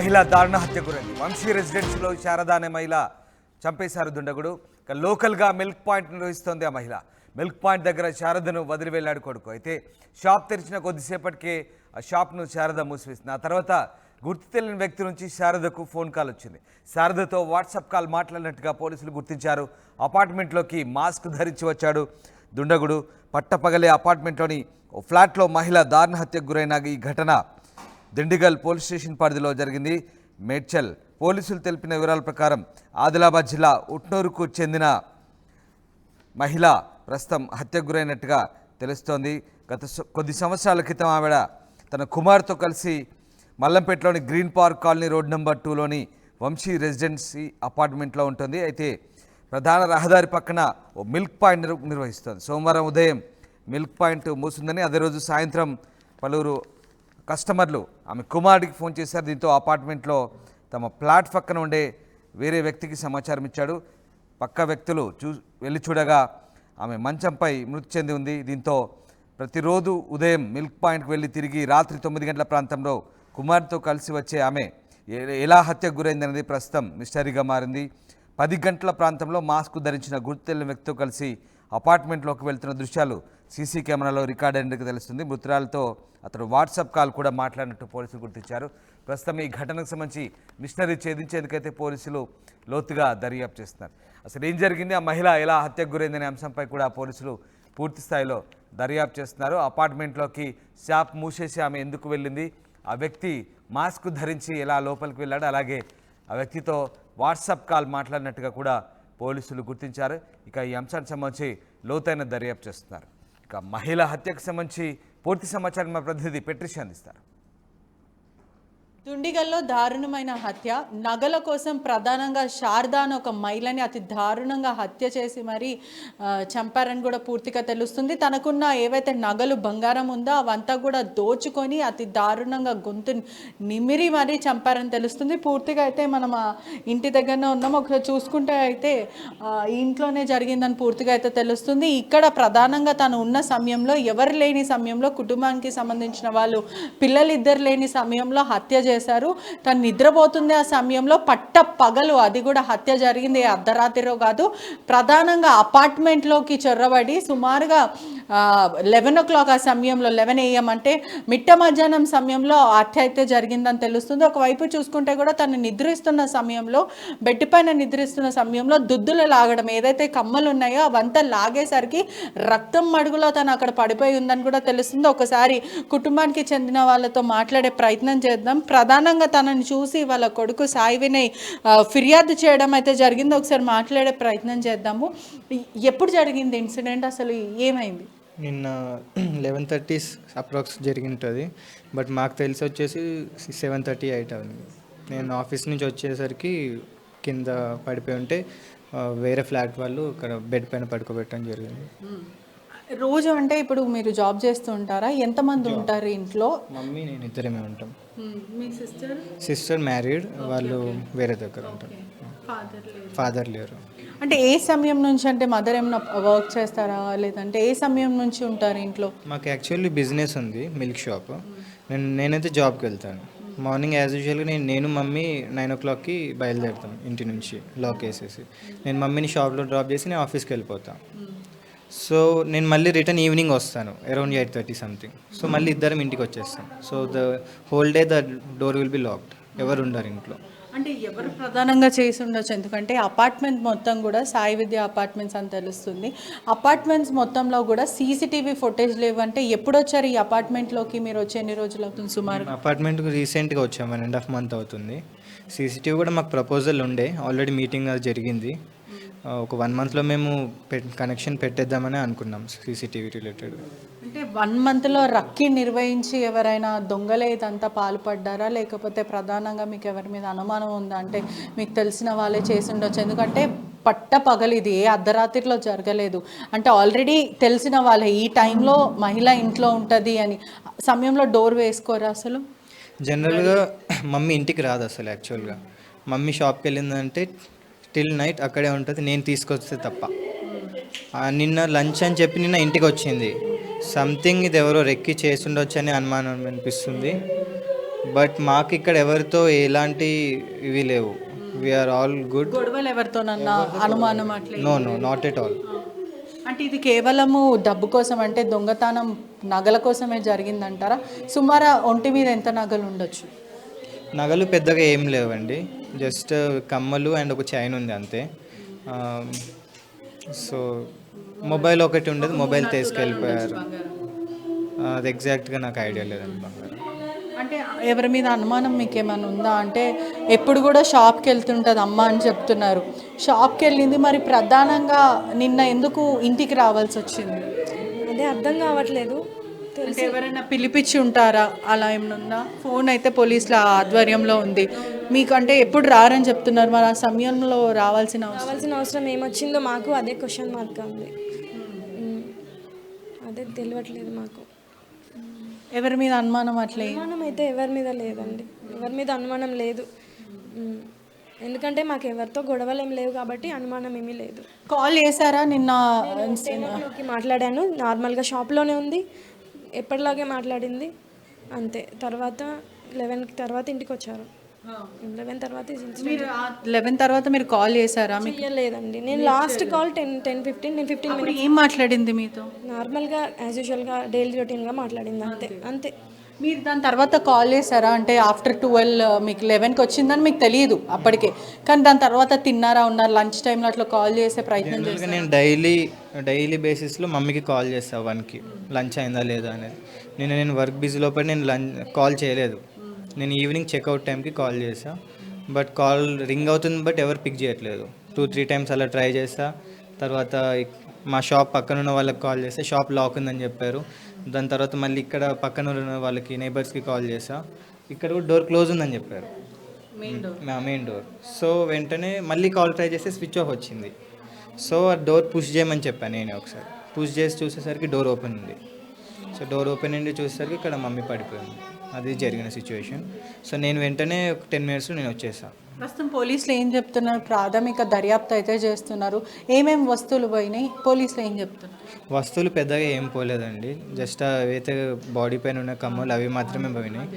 మహిళ దారుణ హత్య గురైంది. వంశీ రెసిడెన్సీలో శారద అనే మహిళ చంపేశారు దుండగుడు. లోకల్గా మిల్క్ పాయింట్ నిర్వహిస్తోంది ఆ మహిళ. మిల్క్ పాయింట్ దగ్గర శారదను వదిలి వెళ్ళాడు కొడుకు. అయితే షాప్ తెరిచిన కొద్దిసేపటికే ఆ షాప్ను శారద మూసివేసింది. ఆ తర్వాత గుర్తు తెలియని వ్యక్తి నుంచి శారదకు ఫోన్ కాల్ వచ్చింది. శారదతో వాట్సాప్ కాల్ మాట్లాడినట్టుగా పోలీసులు గుర్తించారు. అపార్ట్మెంట్లోకి మాస్క్ ధరించి వచ్చాడు దుండగుడు. పట్టపగలే అపార్ట్మెంట్లోని ఓ ఫ్లాట్లో మహిళ దారుణ హత్యకు గురైన ఈ ఘటన దిండిగల్ పోలీస్ స్టేషన్ పరిధిలో జరిగింది. మేడ్చల్ పోలీసులు తెలిపిన వివరాల ప్రకారం ఆదిలాబాద్ జిల్లా ఉట్నూరుకు చెందిన మహిళ ప్రస్తుతం హత్యకు గురైనట్టుగా తెలుస్తోంది. గత కొద్ది సంవత్సరాల క్రితం ఆవిడ తన కుమార్తో కలిసి మల్లంపేటలోని green park colony road number 2లోని వంశీ రెసిడెన్సీ అపార్ట్మెంట్లో ఉంటుంది. అయితే ప్రధాన రహదారి పక్కన ఓ మిల్క్ పాయింట్ నిర్వహిస్తుంది. సోమవారం ఉదయం మిల్క్ పాయింట్ మూసిందని, అదే రోజు సాయంత్రం పలువురు కస్టమర్లు ఆమె కుమారుడికి ఫోన్ చేశారు. దీంతో అపార్ట్మెంట్లో తమ ఫ్లాట్ పక్కన ఉండే వేరే వ్యక్తికి సమాచారం ఇచ్చాడు. పక్క వ్యక్తులు వెళ్ళి చూడగా ఆమె మంచంపై మృతి చెంది ఉంది. దీంతో ప్రతిరోజు ఉదయం మిల్క్ పాయింట్కి వెళ్ళి తిరిగి రాత్రి 9 గంటల ప్రాంతంలో కుమార్తో కలిసి వచ్చే ఆమె ఎలా హత్యకు గురైందనేది ప్రస్తుతం మిస్టరీగా మారింది. 10 గంటల ప్రాంతంలో మాస్క్ ధరించిన గుర్తు తెలియని వ్యక్తితో కలిసి అపార్ట్మెంట్లోకి వెళ్తున్న దృశ్యాలు సీసీ కెమెరాలో రికార్డ్ అయినట్టు తెలుస్తుంది. మృతురాలతో అతడు వాట్సాప్ కాల్ కూడా మాట్లాడినట్టు పోలీసులు గుర్తించారు. ప్రస్తుతం ఈ ఘటనకు సంబంధించి మిషనరీ ఛేదించేందుకైతే పోలీసులు లోతుగా దర్యాప్తు చేస్తున్నారు. అసలు ఏం జరిగింది, ఆ మహిళ ఎలా హత్యకు గురైందనే అంశంపై కూడా పోలీసులు పూర్తి స్థాయిలో దర్యాప్తు చేస్తున్నారు. అపార్ట్మెంట్లోకి షాప్ మూసేసి ఆమె ఎందుకు వెళ్ళింది, ఆ వ్యక్తి మాస్క్ ధరించి ఎలా లోపలికి వెళ్ళాడు, అలాగే ఆ వ్యక్తితో వాట్సాప్ కాల్ మాట్లాడినట్టుగా కూడా పోలీసులు గుర్తించారు. ఇక ఈ అంశానికి సంబంధించి లోతైన దర్యాప్తు చేస్తున్నారు. ఇక మహిళ హత్యకు సంబంధించి పూర్తి సమాచారం మా ప్రతినిధి పెట్రిషా అందిస్తారు. దుండిగల్లో దారుణమైన హత్య. నగల కోసం ప్రధానంగా శారద అని ఒక మహిళని అతి దారుణంగా హత్య చేసి మరీ చంపారని కూడా పూర్తిగా తెలుస్తుంది. తనకున్న ఏవైతే నగలు బంగారం ఉందో అవంతా కూడా దోచుకొని అతి దారుణంగా గొంతు నిమిరి మరీ చంపారని తెలుస్తుంది. పూర్తిగా అయితే మనం ఇంటి దగ్గరనే ఉన్నాం. ఒకసారి చూసుకుంటే అయితే ఇంట్లోనే జరిగిందని పూర్తిగా అయితే తెలుస్తుంది. ఇక్కడ ప్రధానంగా తను ఉన్న సమయంలో, ఎవరు లేని సమయంలో, కుటుంబానికి సంబంధించిన వాళ్ళు పిల్లలు ఇద్దరు లేని సమయంలో హత్య చేశారు. తను నిద్రపోతుంది ఆ సమయంలో, పట్ట పగలు, అది కూడా హత్య జరిగింది అర్ధరాత్రిలో కాదు. ప్రధానంగా అపార్ట్మెంట్లోకి చొరబడి సుమారుగా 11 o'clock ఆ సమయంలో, 11 AM అంటే మిట్ట మధ్యాహ్నం సమయంలో హత్య అయితే జరిగిందని తెలుస్తుంది. ఒకవైపు చూసుకుంటే కూడా తను నిద్రిస్తున్న సమయంలో, బెడ్ పైన నిద్రిస్తున్న సమయంలో దుద్దులు లాగడం, ఏదైతే కమ్మలు ఉన్నాయో అవంతా లాగేసరికి రక్తం మడుగులో తను అక్కడ పడిపోయి ఉందని కూడా తెలుస్తుంది. ఒకసారి కుటుంబానికి చెందిన వాళ్ళతో మాట్లాడే ప్రయత్నం చేద్దాం. ప్రధానంగా తనని చూసి వాళ్ళ కొడుకు సాయి వినయ్ ఫిర్యాదు చేయడం అయితే జరిగింది. ఒకసారి మాట్లాడే ప్రయత్నం చేద్దాము. ఎప్పుడు జరిగింది ఇన్సిడెంట్, అసలు ఏమైంది? నిన్న 11:30 అప్రాక్స్ జరిగింటుంది. బట్ మాకు తెలిసి వచ్చేసి 7:38 అవుతుంది. నేను ఆఫీస్ నుంచి వచ్చేసరికి కింద పడిపోయి ఉంటే వేరే ఫ్లాట్ వాళ్ళు ఇక్కడ బెడ్ పైన పడుకోబెట్టడం జరిగింది. రోజు అంటే ఇప్పుడు మీరు జాబ్ చేస్తూ ఉంటారా? ఎంతమంది ఉంటారు ఇంట్లో? మమ్మీ నేను ఇద్దరమే ఉంటాం. మీ సిస్టర్ మ్యారీడ్, వాళ్ళు వేరే దగ్గర ఉంటారు. ఫాదర్ లేరు. అంటే ఏ సమయం నుంచి, అంటే మదర్ ఏమైనా వర్క్ చేస్తారా, లేదంటే ఏ సమయం నుంచి ఉంటారు ఇంట్లో? మాకు యాక్చువల్లీ బిజినెస్ ఉంది, మిల్క్ షాప్. నేనైతే జాబ్కి వెళ్తాను. మార్నింగ్ యాజ్ యూజువల్గా నేను మమ్మీ 9 o'clockకి బయలుదేరుతాం ఇంటి నుంచి, లాక్ వేసేసి. నేను మమ్మీని షాప్లో డ్రాప్ చేసి నేను ఆఫీస్కి వెళ్ళిపోతాను. సో నేను మళ్ళీ రిటర్న్ ఈవినింగ్ వస్తాను, అరౌండ్ 8:30 సంథింగ్. సో మళ్ళీ ఇద్దరం ఇంటికి వచ్చేస్తాం. So the whole day the door will be locked, ఎవరు ఉండరు ఇంట్లో. అంటే ఎవరు ప్రధానంగా చేసి ఉండొచ్చు? ఎందుకంటే అపార్ట్మెంట్ మొత్తం కూడా సాయి విద్య అపార్ట్మెంట్స్ అని తెలుస్తుంది. అపార్ట్మెంట్స్ మొత్తంలో కూడా సీసీటీవీ ఫుటేజ్ లేవు. అంటే ఎప్పుడు వచ్చారు ఈ అపార్ట్మెంట్లోకి మీరు? వచ్చి ఎన్ని రోజులు అవుతుంది సుమారు? అపార్ట్మెంట్కి రీసెంట్గా వచ్చాము, 1.5 month అవుతుంది. సీసీటీవీ కూడా మాకు ప్రపోజల్ ఉండే, ఆల్రెడీ మీటింగ్ అది జరిగింది. ఒక 1 monthలో మేము కనెక్షన్ పెట్టేద్దామని అనుకున్నాం సీసీటీవీ రిలేటెడ్. అంటే 1 monthలో రక్కి నిర్వహించి ఎవరైనా దొంగలే ఇదంతా పాల్పడ్డారా, లేకపోతే ప్రధానంగా మీకు ఎవరి మీద అనుమానం ఉందా? అంటే మీకు తెలిసిన వాళ్ళే చేసి ఉండొచ్చు, ఎందుకంటే పట్ట పగలు, ఇది ఏ అర్ధరాత్రిలో జరగలేదు. అంటే ఆల్రెడీ తెలిసిన వాళ్ళే ఈ టైంలో మహిళ ఇంట్లో ఉంటుంది అని సమయంలో డోర్ వేసుకోరా అసలు? జనరల్గా మమ్మీ ఇంటికి రాదు అసలు. యాక్చువల్గా మమ్మీ షాప్కి వెళ్ళిందంటే టిల్ నైట్ అక్కడే ఉంటుంది, నేను తీసుకొస్తే తప్ప. నిన్న లంచ్ అని చెప్పి నిన్న ఇంటికి వచ్చింది. సంథింగ్ ఇది ఎవరో రెక్కి చేసి ఉండొచ్చు అని అనుమానం అనిపిస్తుంది. బట్ మాకు ఇక్కడ ఎవరితో ఎలాంటి ఇవి లేవు. We are all good. గొడవలు ఎవరితోనన్నా అనుమానం అట్లా no no not at all. అంటే ఇది కేవలము డబ్బు కోసం అంటే దొంగతనం నగల కోసమే జరిగిందంటారా? సుమారు ఒంటి మీద ఎంత నగలు ఉండొచ్చు? నగలు పెద్దగా ఏం లేవండి, జస్ట్ కమ్మలు అండ్ ఒక చైన్ ఉంది అంతే. సో మొబైల్ ఒకటి ఉండేది, మొబైల్ తీసుకెళ్ళిపోయారు. అది ఎగ్జాక్ట్గా నాకు ఐడియా లేదండి బంగారం. అంటే ఎవరి మీద అనుమానం మీకు ఏమైనా ఉందా? అంటే ఎప్పుడు కూడా షాప్కి వెళ్తుంటుంది అమ్మ అని చెప్తున్నారు. షాప్కి వెళ్ళింది, మరి ప్రధానంగా నిన్న ఎందుకు ఇంటికి రావాల్సి వచ్చింది? అదే అర్థం కావట్లేదు. అంటే ఎవరైనా పిలిపించి ఉంటారా? అలా ఏమైనా ఉందా? ఫోన్ అయితే పోలీసుల ఆధ్వర్యంలో ఉంది మీకు, అంటే ఎప్పుడు రారని చెప్తున్నారు, మరి ఆ సమయంలో రావాల్సిన అవసరం ఏమొచ్చిందో మాకు అదే క్వశ్చన్ మార్క్ ఉంది. అదే తెలియట్లేదు మాకు. ఎవరి మీద అనుమానం అట్లే? అనుమానం అయితే ఎవరి మీద లేదండి, ఎవరి మీద అనుమానం లేదు. ఎందుకంటే మాకు ఎవరితో గొడవలు ఏం లేవు కాబట్టి అనుమానం ఏమీ లేదు. కాల్ చేశారా నిన్న? 10 o'clockకి మాట్లాడాను, నార్మల్గా షాప్లోనే ఉంది, ఎప్పటిలాగే మాట్లాడింది అంతే. తర్వాత 11 తర్వాత ఇంటికి వచ్చారు. 11 తర్వాత మీరు 11 తర్వాత మీరు కాల్ చేశారా? మీకు లేదండి, నేను లాస్ట్ కాల్ 10-15 నేను 15 అప్పుడు ఏం మాట్లాడింది మీతో? నార్మల్గా యాజ్ యూజువల్గా డైలీ రొటీన్గా మాట్లాడింది అంతే అంతే. మీరు దాని తర్వాత కాల్ చేశారా? అంటే ఆఫ్టర్ 12 మీకు 11కి వచ్చిందని మీకు తెలియదు అప్పటికే, కానీ దాని తర్వాత తిన్నారా, ఉన్నారు లంచ్ టైంలో అట్లా కాల్ చేసే ప్రయత్నం చేశారు? నేను డైలీ బేసిస్లో మమ్మీకి కాల్ చేస్తాను 1కి లంచ్ అయిందా లేదా అనేది. నేను వర్క్ బిజీ లోపల నేను కాల్ చేయలేదు. నేను ఈవినింగ్ చెక్అవుట్ టైంకి కాల్ చేసా, బట్ కాల్ రింగ్ అవుతుంది బట్ ఎవరు పిక్ చేయట్లేదు. 2-3 టైమ్స్ అలా ట్రై చేసా. తర్వాత మా షాప్ పక్కన ఉన్న వాళ్ళకి కాల్ చేస్తే షాప్ లాక్ ఉందని చెప్పారు. దాని తర్వాత మళ్ళీ ఇక్కడ పక్కన ఉన్న వాళ్ళకి నైబర్స్కి కాల్ చేసా, ఇక్కడ కూడా డోర్ క్లోజ్ ఉందని చెప్పారు, మెయిన్ డోర్. సో వెంటనే మళ్ళీ కాల్ ట్రై చేస్తే స్విచ్ ఆఫ్ వచ్చింది. సో ఆ డోర్ పుష్ చేయమని చెప్పాను నేను ఒకసారి. పుష్ చేసి చూసేసరికి డోర్ ఓపెన్ ఉంది. సో డోర్ ఓపెన్ అయ్యి చూసేసరికి ఇక్కడ మమ్మీ పడిపోయింది. అది జరిగిన సిచ్యువేషన్. సో నేను వెంటనే 10 minutesలో నేను వచ్చేసాను. ప్రస్తుతం పోలీసులు ఏం చెప్తున్నారు? ప్రాథమిక దర్యాప్తు అయితే చేస్తున్నారు. ఏమేమి వస్తువులు పోయినాయి? పోలీసులు ఏం చెప్తున్నారు? వస్తువులు పెద్దగా ఏం పోలేదండి, జస్ట్ ఏవైతే బాడీ పైన ఉన్న కమ్మలు అవి మాత్రమే పోయినాయి.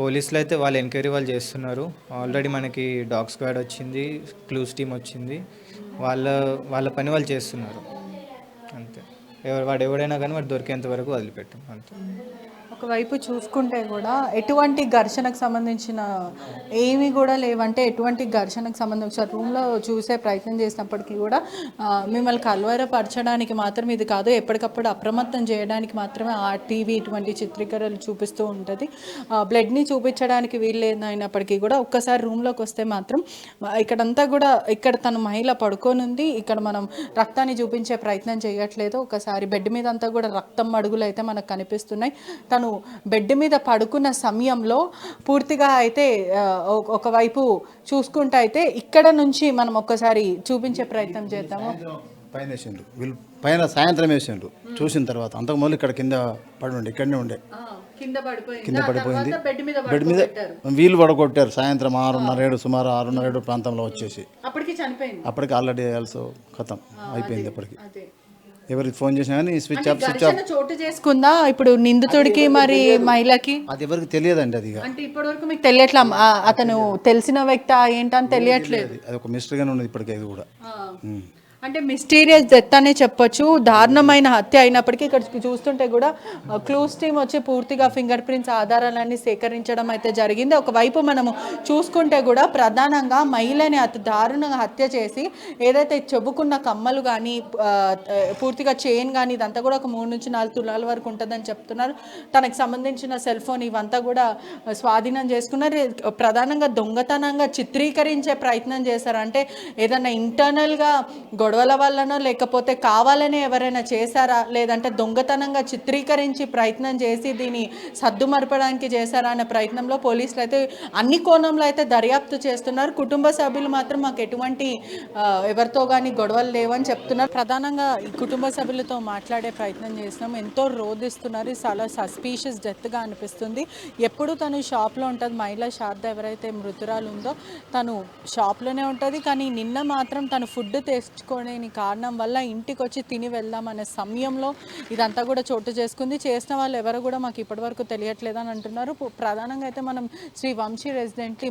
పోలీసులు అయితే వాళ్ళ ఎంక్వైరీ వాళ్ళు చేస్తున్నారు. ఆల్రెడీ మనకి డాగ్ స్క్వాడ్ వచ్చింది, క్లూస్ టీమ్ వచ్చింది, వాళ్ళ పని వాళ్ళు చేస్తున్నారు అంతే. వాడు ఎవడైనా కానీ వాడు దొరికేంత వరకు వదిలిపెట్టాం అంతే. ఒకవైపు చూసుకుంటే కూడా ఎటువంటి ఘర్షణకు సంబంధించిన ఏమీ కూడా లేవంటే ఎటువంటి ఘర్షణకు సంబంధించిన రూమ్లో చూసే ప్రయత్నం చేసినప్పటికీ కూడా మిమ్మల్ని కలవరపరచడానికి మాత్రం ఇది కాదు, ఎప్పటికప్పుడు అప్రమత్తం చేయడానికి మాత్రమే ఆ టీవీ ఇటువంటి చిత్రీకరణలు చూపిస్తూ ఉంటుంది. బ్లడ్ని చూపించడానికి వీల్లేదైనప్పటికీ కూడా ఒక్కసారి రూమ్లోకి వస్తే మాత్రం ఇక్కడంతా కూడా ఇక్కడ తన మహిళ పడుకొని ఉంది, ఇక్కడ మనం రక్తాన్ని చూపించే ప్రయత్నం చేయట్లేదు. ఒకసారి బెడ్ మీద అంతా కూడా రక్తం మడుగులు అయితే మనకు కనిపిస్తున్నాయి. తను బెడ్ మీద పడుకున్న సమయంలో పూర్తిగా అయితే ఒకవైపు చూసుకుంటే అయితే ఇక్కడ నుంచి మనం ఒక్కసారి చూపించే ప్రయత్నం చేద్దాము. పైన వేసిండ్రు వీళ్ళు, పైన సాయంత్రం వేసిండ్రు. చూసిన తర్వాత అంతకు మొదలు ఇక్కడ కింద పడి ఉండే, ఇక్కడనే ఉండే, కింద పడిపోయింది. బెడ్ మీద వీళ్ళు పడగొట్టారు. సాయంత్రం 6:30-7 సుమారు 6:30-7 ప్రాంతంలో వచ్చేసి అప్పటికి ఆల్రెడీ ఆల్సో ఖతం అయిపోయింది. అప్పటికి ఎవరికి ఫోన్ చేసినా కానీ స్విచ్ ఆఫ్ చోటు చేసుకుందా ఇప్పుడు నిందితుడికి మరి మహిళకి? అది ఎవరికి తెలియదండి. అది అంటే ఇప్పటివరకు మీకు తెలియట్లా అతను తెలిసిన వ్యక్తి ఏంటని తెలియట్లేదు. అది ఒక మిస్టరీగానే ఉన్నది ఇప్పటికీ. అది కూడా అంటే మిస్టీరియస్ డెత్ అనే చెప్పొచ్చు, దారుణమైన హత్య అయినప్పటికీ ఇక్కడ చూస్తుంటే కూడా క్లూస్ టీమ్ వచ్చి పూర్తిగా ఫింగర్ ప్రింట్స్ ఆధారాలన్నీ సేకరించడం అయితే జరిగింది. ఒకవైపు మనము చూసుకుంటే కూడా ప్రధానంగా మహిళని అతి దారుణంగా హత్య చేసి ఏదైతే చెబుకున్న కమ్మలు కానీ పూర్తిగా చైన్ కానీ ఇదంతా కూడా ఒక 3-4 తులాల వరకు ఉంటుందని చెప్తున్నారు. తనకు సంబంధించిన సెల్ ఫోన్ ఇవంతా కూడా స్వాధీనం చేసుకున్నారు. ప్రధానంగా దొంగతనంగా చిత్రీకరించే ప్రయత్నం చేశారు. అంటే ఏదైనా ఇంటర్నల్గా గొడవల వల్లనో లేకపోతే కావాలనే ఎవరైనా చేశారా, లేదంటే దొంగతనంగా చిత్రీకరించి ప్రయత్నం చేసి దీన్ని సర్దుమరపడానికి చేశారా అనే ప్రయత్నంలో పోలీసులు అయితే అన్ని కోణంలో అయితే దర్యాప్తు చేస్తున్నారు. కుటుంబ సభ్యులు మాత్రం మాకు ఎటువంటి ఎవరితో కానీ గొడవలు లేవని చెప్తున్నారు. ప్రధానంగా ఈ కుటుంబ సభ్యులతో మాట్లాడే ప్రయత్నం చేసినాం. ఎంతో రోధిస్తున్నారు. చాలా సస్పీషియస్ డెత్గా అనిపిస్తుంది. ఎప్పుడు తను షాప్లో ఉంటుంది. మహిళా శారద ఎవరైతే మృతురాలు ఉందో తను షాప్లోనే ఉంటుంది. కానీ నిన్న మాత్రం తను ఫుడ్ తెచ్చుకొని తెలుసుకోలేని కారణం వల్ల ఇంటికి వచ్చి తిని వెళ్దాం అనే సమయంలో ఇదంతా కూడా చోటు చేసుకుంది. చేసిన వాళ్ళు ఎవరు కూడా మాకు ఇప్పటివరకు తెలియట్లేదు అని అంటున్నారు. ప్రధానంగా అయితే మనం శ్రీ వంశీ రెసిడెంట్లీ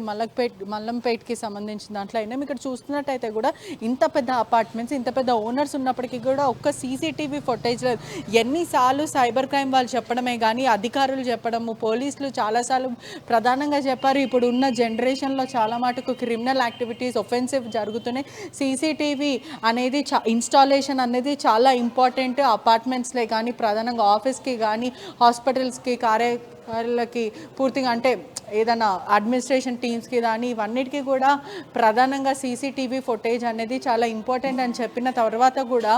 మల్లంపేట్కి సంబంధించిన దాంట్లో అయినా ఇక్కడ చూస్తున్నట్టయితే కూడా ఇంత పెద్ద అపార్ట్మెంట్స్, ఇంత పెద్ద ఓనర్స్ ఉన్నప్పటికీ కూడా ఒక్క సీసీటీవీ ఫుటేజ్ లేదు. ఎన్నిసార్లు సైబర్ క్రైమ్ వాళ్ళు చెప్పడమే కానీ అధికారులు చెప్పడము, పోలీసులు చాలాసార్లు ప్రధానంగా చెప్పారు. ఇప్పుడు ఉన్న జనరేషన్లో చాలా మటుకు క్రిమినల్ యాక్టివిటీస్ ఒఫెన్సివ్ జరుగుతున్నాయి. సీసీటీవీ అనేది ఇన్స్టాలేషన్ అనేది చాలా ఇంపార్టెంట్. అపార్ట్మెంట్స్లే కానీ ప్రధానంగా ఆఫీస్కి కానీ హాస్పిటల్స్కి కార్యాలయాలకి పూర్తిగా అంటే ఏదైనా అడ్మినిస్ట్రేషన్ టీమ్స్కి కానీ ఇవన్నిటికీ కూడా ప్రధానంగా సీసీటీవీ ఫుటేజ్ అనేది చాలా ఇంపార్టెంట్ అని చెప్పిన తర్వాత కూడా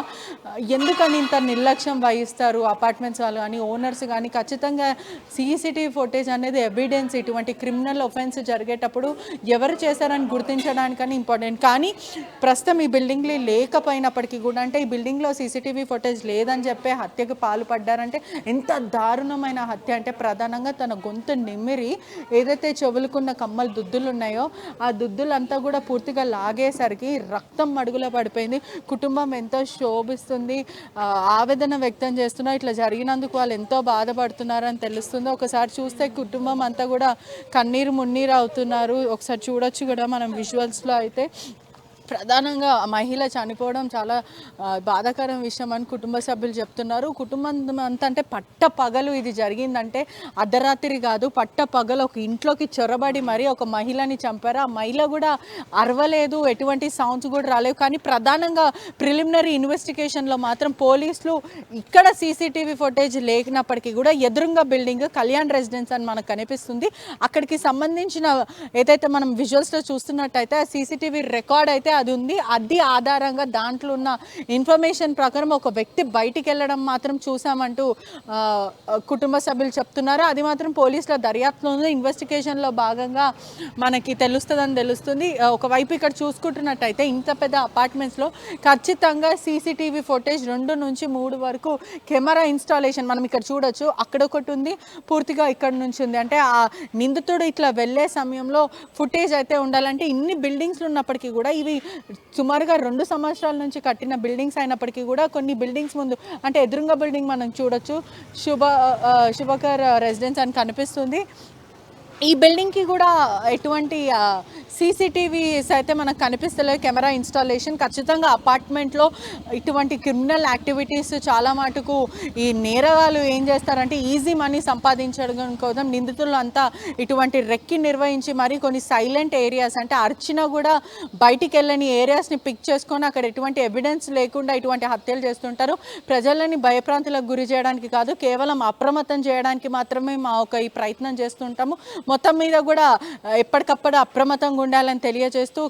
ఎందుకని ఇంత నిర్లక్ష్యం వహిస్తారు అపార్ట్మెంట్స్ వాళ్ళు కానీ ఓనర్స్ కానీ? ఖచ్చితంగా సీసీటీవీ ఫుటేజ్ అనేది ఎవిడెన్స్. ఇటువంటి క్రిమినల్ ఒఫెన్స్ జరిగేటప్పుడు ఎవరు చేశారని గుర్తించడానికని ఇంపార్టెంట్. కానీ ప్రస్తుతం ఈ బిల్డింగ్లు లేకపోయినప్పటికీ కూడా అంటే ఈ బిల్డింగ్లో సీసీటీవీ ఫుటేజ్ లేదని చెప్పే హత్యకు పాల్పడ్డారంటే ఎంత దారుణమైన హత్య అంటే ప్రధానంగా తన గొంతు నిమ్మిరి ఏదైతే చెవులుకున్న కమ్మలు దుద్దులు ఉన్నాయో ఆ దుద్దులంతా కూడా పూర్తిగా లాగేసరికి రక్తం మడుగులో పడిపోయింది. కుటుంబం ఎంతో శోభిస్తుంది, ఆవేదన వ్యక్తం చేస్తున్నారు. ఇట్లా జరిగినందుకు వాళ్ళు ఎంతో బాధపడుతున్నారని తెలుస్తుంది. ఒకసారి చూస్తే కుటుంబం అంతా కూడా కన్నీరు మున్నీరు అవుతున్నారు. ఒకసారి చూడొచ్చు కూడా మనం విజువల్స్లో అయితే ప్రధానంగా మహిళ చనిపోవడం చాలా బాధాకరం విషయం అని కుటుంబ సభ్యులు చెప్తున్నారు. కుటుంబం అంతా అంటే పట్ట పగలు ఇది జరిగిందంటే అర్ధరాత్రి కాదు, పట్ట పగలు ఒక ఇంట్లోకి చొరబడి మరి ఒక మహిళని చంపారు. ఆ మహిళ కూడా అరవలేదు, ఎటువంటి సౌండ్స్ కూడా రాలేవు. కానీ ప్రధానంగా ప్రిలిమినరీ ఇన్వెస్టిగేషన్లో మాత్రం పోలీసులు ఇక్కడ సీసీటీవీ ఫుటేజ్ లేనప్పటికీ కూడా ఎదురుగా బిల్డింగ్ కళ్యాణ్ రెసిడెన్స్ అని మనకు కనిపిస్తుంది. అక్కడికి సంబంధించిన ఏదైతే మనం విజువల్స్లో చూస్తున్నట్టయితే ఆ సీసీటీవీ రికార్డ్ అయితే అది ఉంది. అది ఆధారంగా దాంట్లో ఉన్న ఇన్ఫర్మేషన్ ప్రకారం ఒక వ్యక్తి బయటికి వెళ్ళడం మాత్రం చూసామంటూ కుటుంబ సభ్యులు చెప్తున్నారు. అది మాత్రం పోలీసుల దర్యాప్తులో ఉంది. ఇన్వెస్టిగేషన్లో భాగంగా మనకి తెలుస్తుంది. ఒకవైపు ఇక్కడ చూసుకుంటున్నట్టయితే ఇంత పెద్ద అపార్ట్మెంట్స్లో ఖచ్చితంగా సీసీటీవీ ఫుటేజ్ 2 నుంచి 3 వరకు కెమెరా ఇన్స్టాలేషన్ మనం ఇక్కడ చూడొచ్చు. అక్కడ ఒకటి ఉంది, పూర్తిగా ఇక్కడ నుంచి ఉంది. అంటే ఆ నిందితుడు ఇట్లా వెళ్ళే సమయంలో ఫుటేజ్ అయితే ఉండాలంటే ఇన్ని బిల్డింగ్స్లు ఉన్నప్పటికీ కూడా ఇవి సుమారుగా 2 సంవత్సరాల నుంచి కట్టిన బిల్డింగ్స్ అయినప్పటికీ కూడా కొన్ని బిల్డింగ్స్ ముందు అంటే ఎదురుంగా బిల్డింగ్ మనం చూడొచ్చు, శుభకర్ రెసిడెన్స్ అని కనిపిస్తుంది. ఈ బిల్డింగ్కి కూడా ఎటువంటి సీసీటీవీస్ అయితే మనకు కనిపిస్తలేదు, కెమెరా ఇన్స్టాలేషన్. ఖచ్చితంగా అపార్ట్మెంట్లో ఇటువంటి క్రిమినల్ యాక్టివిటీస్ చాలా మటుకు ఈ నేరగాళ్ళు ఏం చేస్తారంటే ఈజీ మనీ సంపాదించడం కోసం నిందితులు అంతా ఇటువంటి రెక్కి నిర్వహించి మరి కొన్ని సైలెంట్ ఏరియాస్ అంటే అర్చినా కూడా బయటికి వెళ్ళని ఏరియాస్ని పిక్ చేసుకొని అక్కడ ఎటువంటి ఎవిడెన్స్ లేకుండా ఇటువంటి హత్యలు చేస్తుంటారు. ప్రజలని భయప్రాంతులకు గురి చేయడానికి కాదు, కేవలం అప్రమత్తం చేయడానికి మాత్రమే మా ఈ ప్రయత్నం చేస్తుంటాము. మొత్తం మీద కూడా ఎప్పటికప్పుడు అప్రమత్తంగా ఉండాలని తెలియజేస్తూ